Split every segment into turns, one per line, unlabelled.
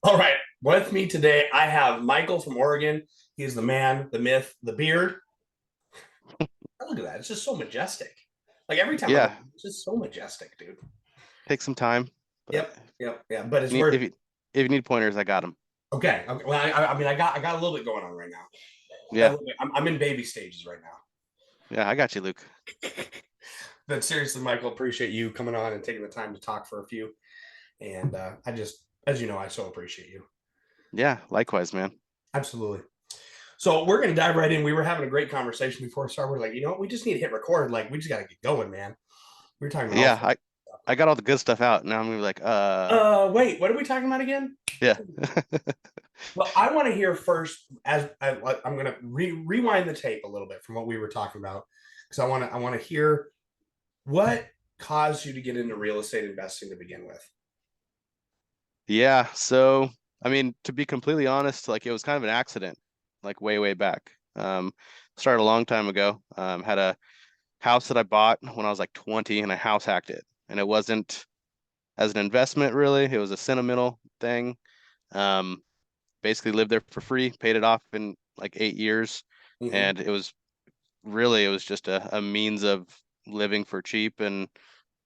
All right. With me today, I have Michael from Oregon. He's the man, the myth, the beard. Oh, look at that. It's just so majestic. Like every time I look,
Yeah,
it's just so majestic, dude.
take some time, but
Yep. Yep. Yeah. But it's
need,
worth
if
it.
you if you need pointers, I got them.
Okay. Okay. Well, I mean, I got a little bit going on right now. I got a
Yeah,
little bit, I'm in baby stages right now.
yeah, I got you, Luke.
But seriously, Michael, appreciate you coming on and taking the time to talk for a few. And I just, as you know, I so appreciate you.
Yeah, likewise, man.
Absolutely. So we're gonna dive right in. We were having a great conversation before we started. We're like, you know what? We just need to hit record. Like, we just got to get going, man. We were talking about all
Yeah,
sorts of
I got all the good stuff out. Now I'm gonna be like,
stuff. Wait, what are we talking about again?
yeah,
Well, I want to hear first. I'm going to rewind the tape a little bit from what we were talking about because I want to hear what caused you to get into real estate investing to begin with.
yeah. So, I mean, to be completely honest, like it was kind of an accident, like way back. Started a long time ago. Had a house that I bought when I was like 20, and I house hacked it, and it wasn't as an investment really. It was a sentimental thing. Um, Basically lived there for free, paid it off in like 8 years,
Mm-hmm.
and it was just a means of living for cheap and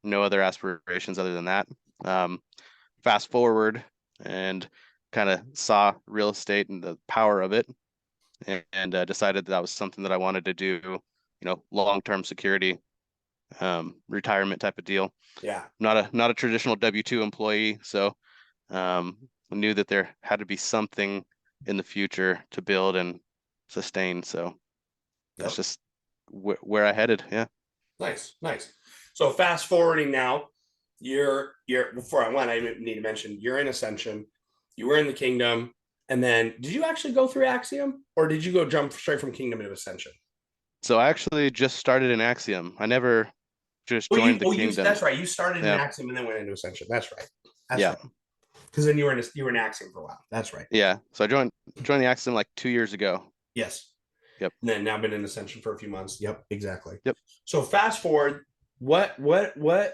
no other aspirations other than that. Um, Fast forward and kind of saw real estate and the power of it, and decided that was something that I wanted to do. Long-term security, retirement type of deal.
Yeah.
Not a traditional W-2 employee, so knew that there had to be something in the future to build and sustain. So that's
Yep.
just where I headed. Yeah.
Nice. Nice. So fast forwarding now, you're before I went, I need to mention you're in Ascension, you were in the Kingdom, and then did you actually go through Axiom or did you go jump straight from Kingdom into Ascension?
So I actually just started in Axiom. I never just joined the
You
kingdom.
that's right. You started in
Yeah.
Axiom and then went into Ascension. That's right. That's
Yeah.
right. Because then you were in Axiom for a while. That's right.
Yeah. So I joined the Axiom like 2 years ago.
Yes.
Yep.
And then now been in Ascension for a few months. Yep, exactly.
Yep.
So fast forward, what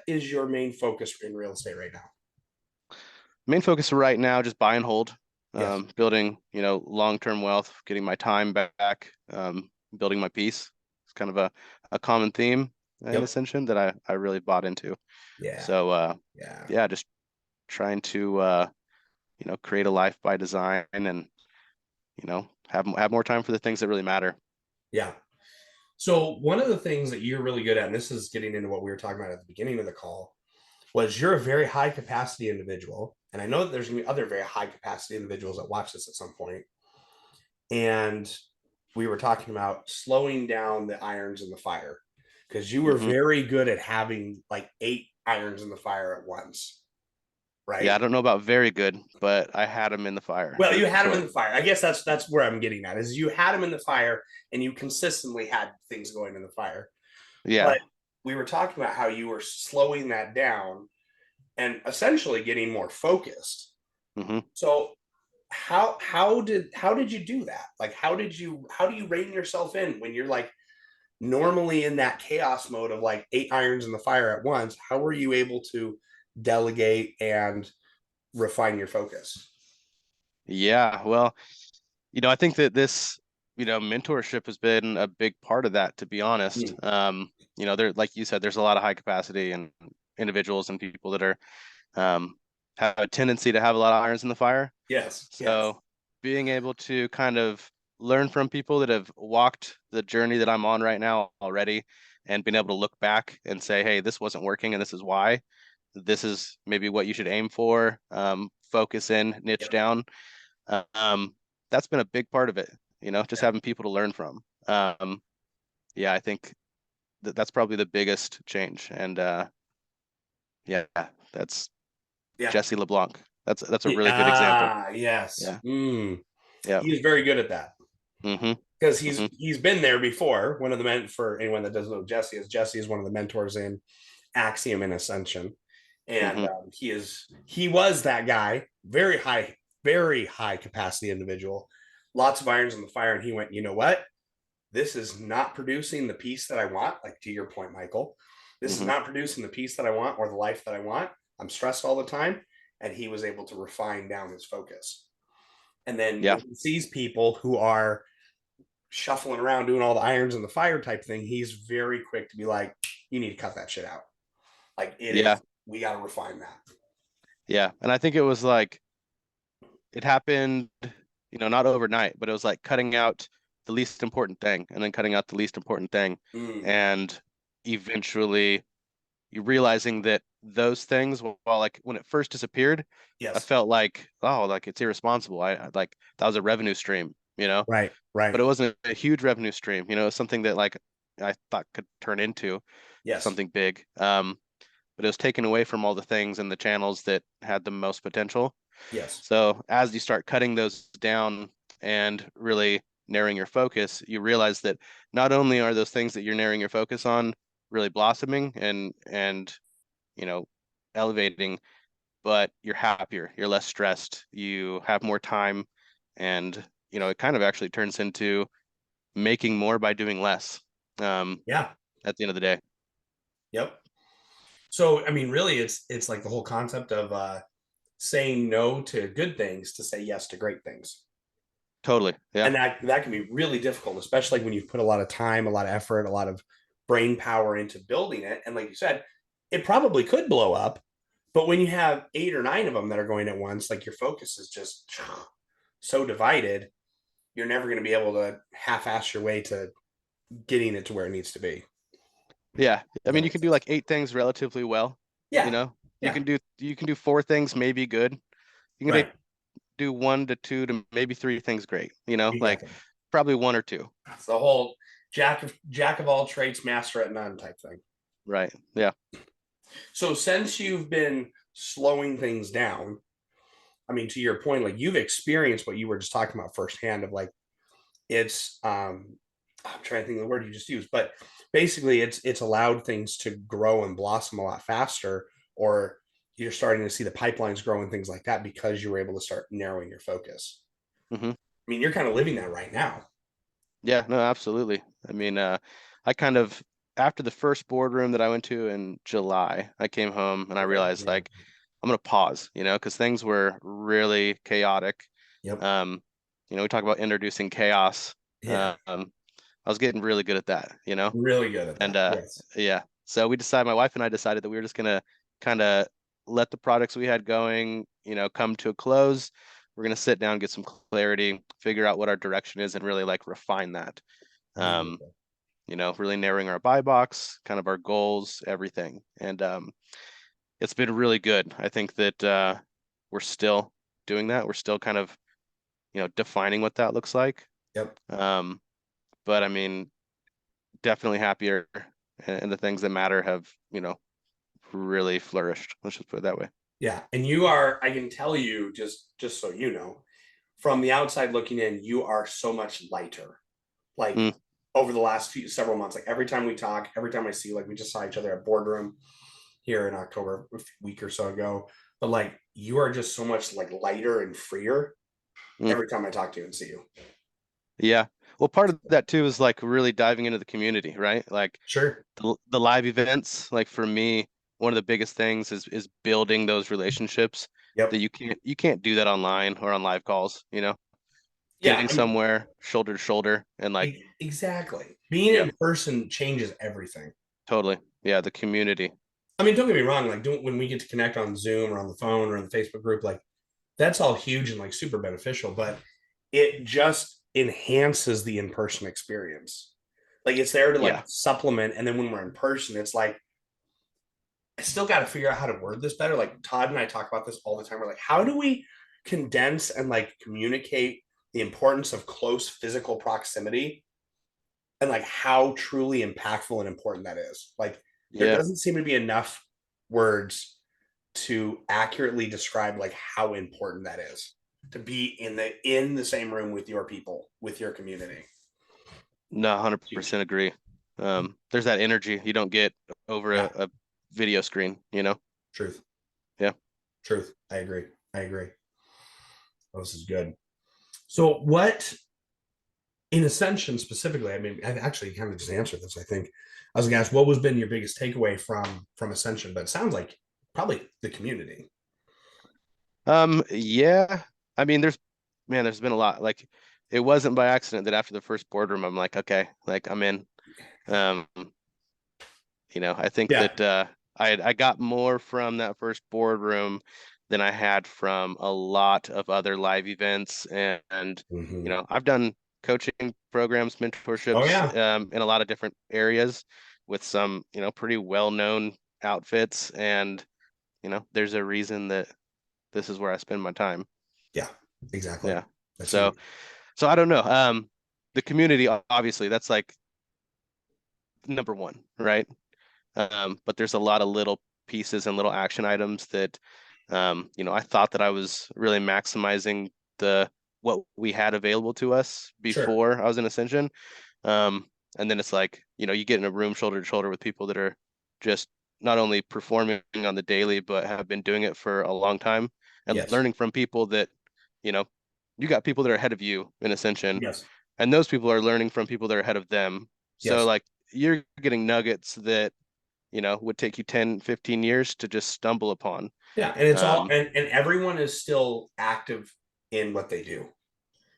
is your main focus in real estate right now?
Main focus right now, just buy and hold,
Yes.
building, long-term wealth, getting my time back, building my peace. It's kind of a common theme in
Yep.
Ascension that I really bought into.
Yeah.
So
Yeah.
yeah, just trying to create a life by design and have more time for the things that really matter.
Yeah. So one of the things that you're really good at, and this is getting into what we were talking about at the beginning of the call, was you're a very high capacity individual. And I know that there's gonna be other very high capacity individuals that watch this at some point. And we were talking about slowing down the irons in the fire because you were
Hmm.
very good at having like 8 irons in the fire at once,
Yeah,
right?
I don't know about very good, but I had them in the fire
Well,
for
you had them in
sure.
the fire. I guess that's where I'm getting at is you had them in the fire and you consistently had things going in the fire.
Yeah.
But we were talking about how you were slowing that down and essentially getting more focused.
Hmm.
So how did you do that? Like how do you rein yourself in when you're like normally in that chaos mode of like 8 irons in the fire at once? How were you able to delegate and refine your focus?
Yeah. Well, I think that this, mentorship has been a big part of that, to be honest.
Mm.
There, like you said, there's a lot of high capacity and individuals and people that are have a tendency to have a lot of irons in the fire.
Yes, yes.
So being able to kind of learn from people that have walked the journey that I'm on right now already and being able to look back and say, hey, this wasn't working and this is why. This is maybe what you should aim for, focus in, niche
Yep.
down. Um, that's been a big part of it, just
Yeah.
having people to learn from. Yeah, I think that's probably the biggest change. And yeah, that's
Yeah.
Jesse LeBlanc. That's a really good example.
Ah, yes.
Yeah,
Mm.
yeah.
He is very good at that
Mm-hmm.
because he's
Mm-hmm.
he's been there before. One of the men for anyone that doesn't know Jesse is one of the mentors in Axiom and Ascension, and
Mm-hmm.
he was that guy, very high capacity individual, lots of irons in the fire, and he went, you know what? This is not producing the peace that I want. Like to your point, Michael, this is
Mm-hmm.
not producing the peace that I want or the life that I want. I'm stressed all the time. and he was able to refine down his focus. And then
Yeah.
when he sees people who are shuffling around doing all the irons in the fire type thing, he's very quick to be like, you need to cut that shit out. Like it
Yeah.
is, we got to refine that.
Yeah. And I think it was like, it happened, not overnight, but it was like cutting out the least important thing and then cutting out the least important thing.
Mm,
And eventually you realizing that those things, while like when it first disappeared, I
yes.
felt like, oh, like it's irresponsible. I like that was a revenue stream,
Right.
but
Right.
it wasn't a huge revenue stream, it was something that like I thought could turn into
Yes.
something big. But it was taken away from all the things and the channels that had the most potential.
Yes.
So as you start cutting those down and really narrowing your focus, you realize that not only are those things that you're narrowing your focus on really blossoming and you know elevating, but you're happier, you're less stressed, you have more time, and it kind of actually turns into making more by doing less.
Yeah.
At the end of the day.
Yep. So I mean, really, it's like the whole concept of saying no to good things to say yes to great things.
Totally. Yeah.
And that can be really difficult, especially when you've put a lot of time, a lot of effort, a lot of brain power into building it. And like you said, it probably could blow up, but when you have 8 or 9 of them that are going at once, like your focus is just so divided, you're never going to be able to half-ass your way to getting it to where it needs to be.
Yeah. I
If that
mean, you
makes
can do
sense.
like 8 things relatively well, you
Yeah.
know. You
Yeah.
can do 4 things maybe good. You can
Right.
do 1 to 2 to maybe 3 things great, like
Exactly.
probably 1 or 2.
It's the whole jack of all trades, master at none type thing.
Right. Yeah.
So since you've been slowing things down, I mean, to your point, like you've experienced what you were just talking about firsthand of like it's I'm trying to think of the word you just used, but basically it's allowed things to grow and blossom a lot faster, or you're starting to see the pipelines grow and things like that because you were able to start narrowing your focus.
Hmm.
I mean, you're kind of living that right now.
Yeah, no, absolutely. I mean, I kind of after the first boardroom that I went to in July, I came home and I
Okay.
realized
Yeah.
like I'm gonna pause, because things were really chaotic.
Yep.
Um, we talk about introducing chaos.
Yeah.
Um, I was getting really good at that.
Really good at
And
that. Yes.
yeah, so my wife and I decided that we were just gonna kind of let the products we had going, come to a close. We're gonna sit down, get some clarity, figure out what our direction is, and really like refine that. Um,
Beautiful.
really narrowing our buy box, kind of our goals, everything. And it's been really good. I think that we're still doing that. We're still kind of, defining what that looks like.
Yep.
Um, but I mean, definitely happier, and the things that matter have, really flourished. Let's just put it that way.
Yeah. And you are, I can tell you just so you know, from the outside looking in, you are so much lighter. Like
Mm,
over the last several months, like every time we talk, every time I see, like we just saw each other at boardroom here in October a week or so ago. But like you are just so much like lighter and freer
mm.
every time I talk to you and see you.
Yeah. Well, part of that too is like really diving into the community, right? Like
Sure.
the live events, like for me, one of the biggest things is building those relationships that
Yep.
you can't do that online or on live calls,
Yeah.
getting
I mean,
somewhere shoulder to shoulder and like,
exactly. Being
yeah,
in person changes everything.
totally. Yeah, the community.
I mean, don't get me wrong. Like, when we get to connect on Zoom or on the phone or in the Facebook group, like that's all huge and like super beneficial. But it just enhances the in person experience. Like, it's there to like
Yeah.
supplement. And then when we're in person, it's like I still got to figure out how to word this better. Like Todd and I talk about this all the time. We're like, how do we condense and like communicate the importance of close physical proximity and like how truly impactful and important that is? Like there
Yeah.
doesn't seem to be enough words to accurately describe like how important that is to be in the same room with your people, with your community.
No,
Huge.
100% agree. There's that energy you don't get over
Yeah.
a video screen.
Truth.
Yeah.
Truth. I agree. I agree. Oh, this is good. So what in Ascension specifically, I mean, I've actually kind of just answered this. I think I was gonna ask what was been your biggest takeaway from Ascension, but it sounds like probably the community.
Yeah. I mean, there's been a lot. Like, it wasn't by accident that after the first boardroom, I'm like, okay, like I'm in. Um, I think
Yeah.
that I got more from that first boardroom than I had from a lot of other live events, and
Hmm.
I've done coaching programs,
Oh
mentorships
yeah.
in a lot of different areas with some pretty well-known outfits, and there's a reason that this is where I spend my time.
Yeah. Exactly.
Yeah.
That's
So
huge.
so I don't know. The community, obviously, that's like number one, right? But there's a lot of little pieces and little action items that, I thought that I was really maximizing the what we had available to us
Sure.
before I was in Ascension. Um, and then it's like, you get in a room shoulder to shoulder with people that are just not only performing on the daily, but have been doing it for a long time and
Yes.
learning from people that, you know, you got people that are ahead of you in Ascension,
Yes.
and those people are learning from people that are ahead of them. So
Yes.
like you're getting nuggets that would take you 10, 15 years to just stumble upon.
Yeah. And it's all,
Um,
and everyone is still active in what they do.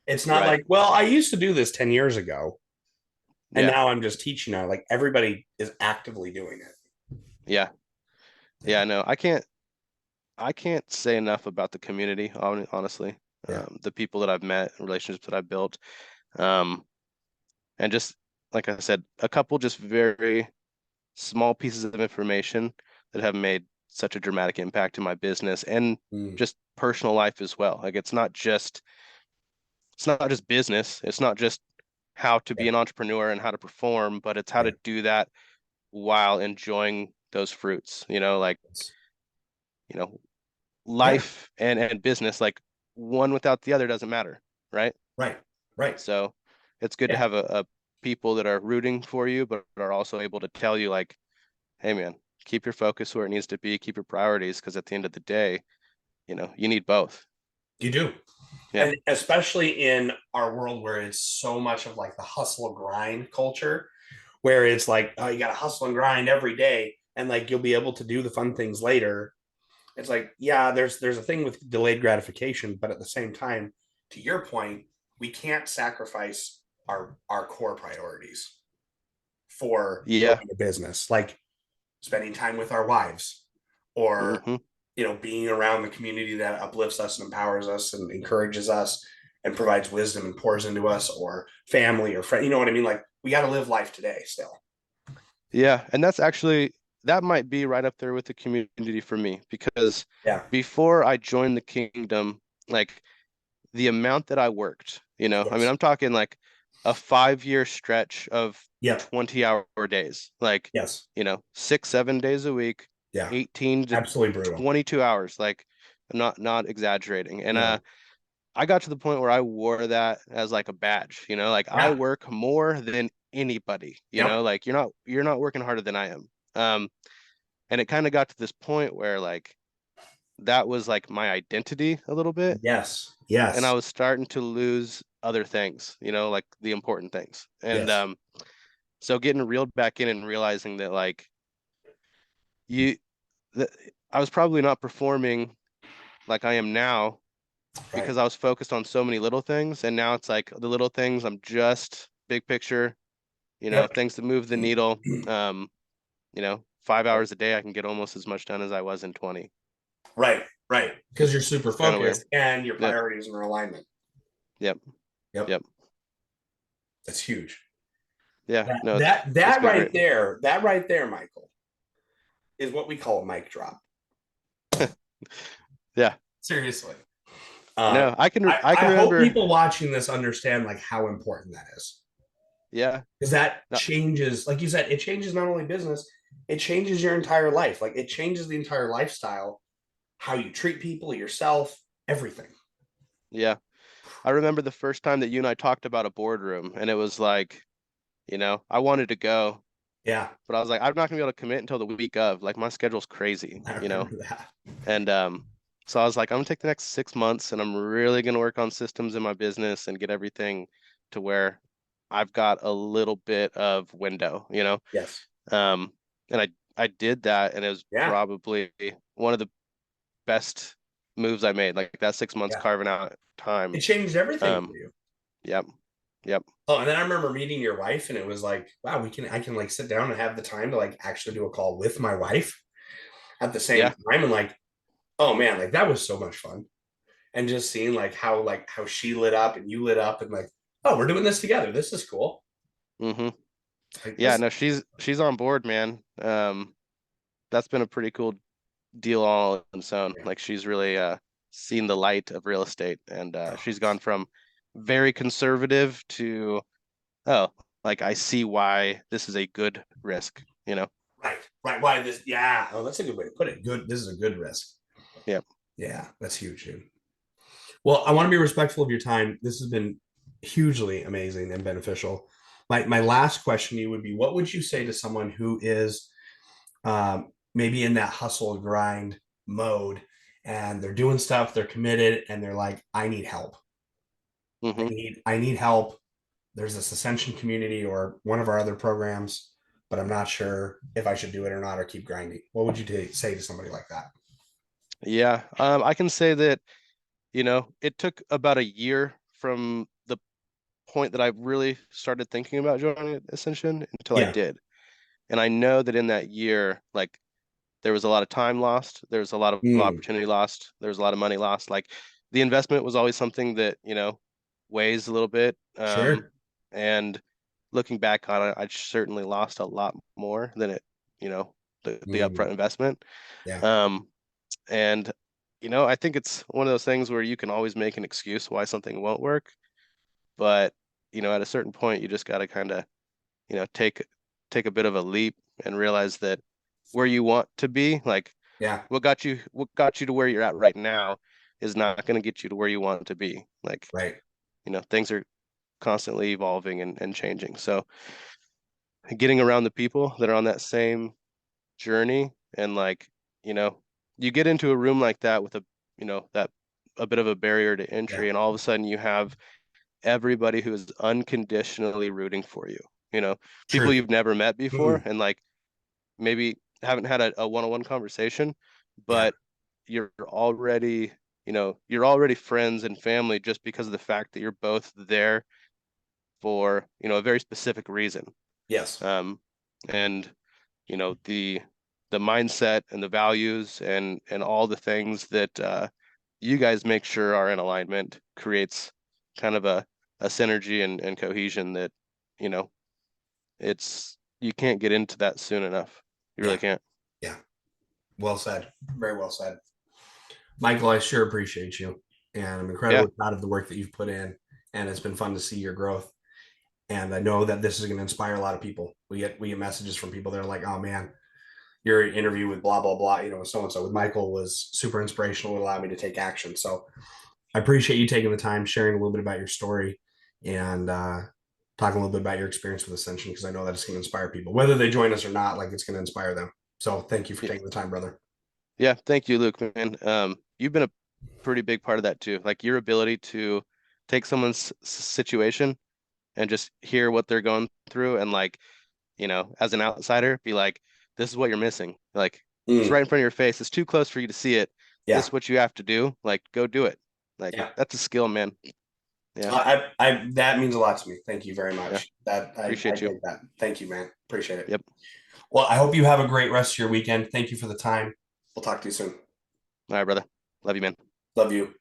It's not
right.
like, well, I used to do this 10 years ago and
Yeah.
now I'm just teaching now. Like everybody is actively doing it.
Yeah.
Yeah.
Yeah. No, I can't say enough about the community, honestly.
Yeah.
The people that I've met, relationships that I've built. Um, and just like I said, a couple just very small pieces of information that have made such a dramatic impact in my business and
Mm,
just personal life as well. Like it's not just business. It's not just how to
yeah.
be an entrepreneur and how to perform, but it's how
Yeah.
to do that while enjoying those fruits, like,
It's,
you know,
yeah.
life and business, like one without the other doesn't matter, right?
Right. Right.
So it's good to
Yeah.
have a people that are rooting for you, but are also able to tell you like, hey man, keep your focus where it needs to be, keep your priorities, because at the end of the day, you need both.
You do.
Yeah.
And especially in our world where it's so much of like the hustle grind culture, where it's like, oh, you got to hustle and grind every day, and like you'll be able to do the fun things later. It's like, yeah, there's a thing with delayed gratification, but at the same time, to your point, we can't sacrifice our core priorities for
Yeah.
building a business, like spending time with our wives, or
Hmm.
being around the community that uplifts us and empowers us and encourages us and provides wisdom and pours into us, or family or friend. You know what I mean? Like we got to live life today still.
Yeah. And that might be right up there with the community for me because
Yeah.
before I joined the kingdom, like the amount that I worked, I mean,
Yes.
I'm talking like a 5-year stretch of
Yep.
20-hour days, like,
Yes.
6, 7 days a week,
Yeah.
18 to
Absolutely brutal.
22 hours, like I'm not exaggerating. And
No.
I got to the point where I wore that as like a badge, like I
Yeah.
work more than anybody,
Yep.
like you're not working harder than I am. Um, and it kind of got to this point where like that was like my identity a little bit,
Yes.
and I
Yes.
was starting to lose other things, like the important things. And
Yes.
so getting reeled back in and realizing that like you that I was probably not performing like I am now
Right.
because I was focused on so many little things, and now it's like the little things I'm just big picture,
Yep.
things that move the needle. 5 hours a day I can get almost as much done as I was in 20.
Right. Right. Because you're super
It's kind of weird.
focused and your
Yep.
priorities are in alignment.
Yep.
Yep.
Yep.
That's huge.
Yeah.
That
No, it's
that
it's
that
been
right
great.
there, that right there, Michael, is what we call a mic drop.
Yeah.
Seriously. Uh,
No, I can
I,
I
I
can
hope
remember.
people watching this understand like how important that is.
Yeah.
Because that
No,
changes, like you said, it changes not only business, it changes your entire life. Like it changes the entire lifestyle, how you treat people, yourself, everything.
yeah. I remember the first time that you and I talked about a boardroom, and it was like, I wanted to go,
Yeah,
but I was like, I'm not gonna be able to commit until the week of. Like my schedule's crazy,
I remember that.
And so I was like, I'm gonna take the next 6 months and I'm really gonna work on systems in my business and get everything to where I've got a little bit of window.
Yes.
And I did that, and it was
Yeah.
probably one of the best. moves I made, like that 6 months
Yeah.
carving out
It
time.
changed everything for
Um,
you.
yep, yep,
Oh, and then I remember meeting your wife, and it was like, wow, I can like sit down and have the time to like actually do a call with my wife at the same
yeah.
time. And like, oh man, like that was so much fun. And just seeing like how she lit up and you lit up and like, oh, we're doing this together. This is cool.
Hmm.
Like
Yeah,
this,
no, she's on board, man. That's been a pretty cool deal all on its own.
yeah.
Like she's really seen the light of real estate, and she's gone from very conservative to, oh, like I see why this is a good risk, you know?
Right, right. Why this? Yeah. Oh, that's a good way to put it. Good. This is a good risk.
Yeah.
Yeah, that's huge, dude. Well, I want to be respectful of your time. This has been hugely amazing and beneficial. My last question to you would be: what would you say to someone who is maybe in that hustle grind mode, and they're doing stuff, they're committed, and they're like, I need help.
Hmm.
I need help. There's this Ascension community or one of our other programs, but I'm not sure if I should do it or not or keep grinding. What would you say to somebody like that?
Yeah. I can say that, it took about a year from the point that I really started thinking about joining Ascension until I
Yeah.
did. And I know that in that year, like there was a lot of time lost, there was a lot of
Mm,
opportunity lost, there was a lot of money lost. Like the investment was always something that, weighs a little bit.
sure.
And looking back on it, I certainly lost a lot more than you know, the
Mm,
upfront investment.
yeah.
Um, and I think it's one of those things where you can always make an excuse why something won't work, but at a certain point, you just got to kind of, take a bit of a leap and realize that where you want to be, like
Yeah.
what got you to where you're at right now is not going to get you to where you want to be. Like,
Right.
things are constantly evolving and changing. So getting around the people that are on that same journey and like, you know, you get into a room like that with that a bit of a barrier to
Yeah.
entry, and all of a sudden you have everybody who is unconditionally rooting for you. People
Truth.
you've never met before,
Mm-mm.
and like maybe haven't had a one-on-one conversation,
Yeah.
but you're already, you're already friends and family just because of the fact that you're both there for, a very specific reason.
Yes.
Um, and the mindset and the values and all the things that you guys make sure are in alignment creates kind of a synergy and cohesion that, you know, it's you can't get into that soon enough. You really
Yeah.
can't.
Yeah. Well said. Very well said. Michael, I sure appreciate you. And I'm
Yeah.
incredibly proud of the work that you've put in. And it's been fun to see your growth. And I know that this is going to inspire a lot of people. We get messages from people that are like, oh man, your interview with blah blah blah, so and so with Michael was super inspirational. It allowed me to take action. So I appreciate you taking the time, sharing a little bit about your story, and talking a little bit about your experience with Ascension, because I know that it's going to inspire people, whether they join us or not. Like it's going to inspire them. So thank you for taking the time, brother.
Yeah. Thank you, Luke, man. You've been a pretty big part of that too. Like your ability to take someone's situation and just hear what they're going through and like, as an outsider, be like, this is what you're missing. Like it's
Mm,
right in front of your face. It's too close for you to see it. This
yeah,
is what you have to do. Like go do it. Like
yeah.
that's a skill, man. Yeah.
That means a lot to me. Thank you very
Yeah.
much. I
Appreciate you.
take that. Thank you, man. Appreciate it.
Yep.
Well, I hope you have a great rest of your weekend. Thank you for the time. We'll talk to you soon.
All right, brother. Love you, man.
Love you.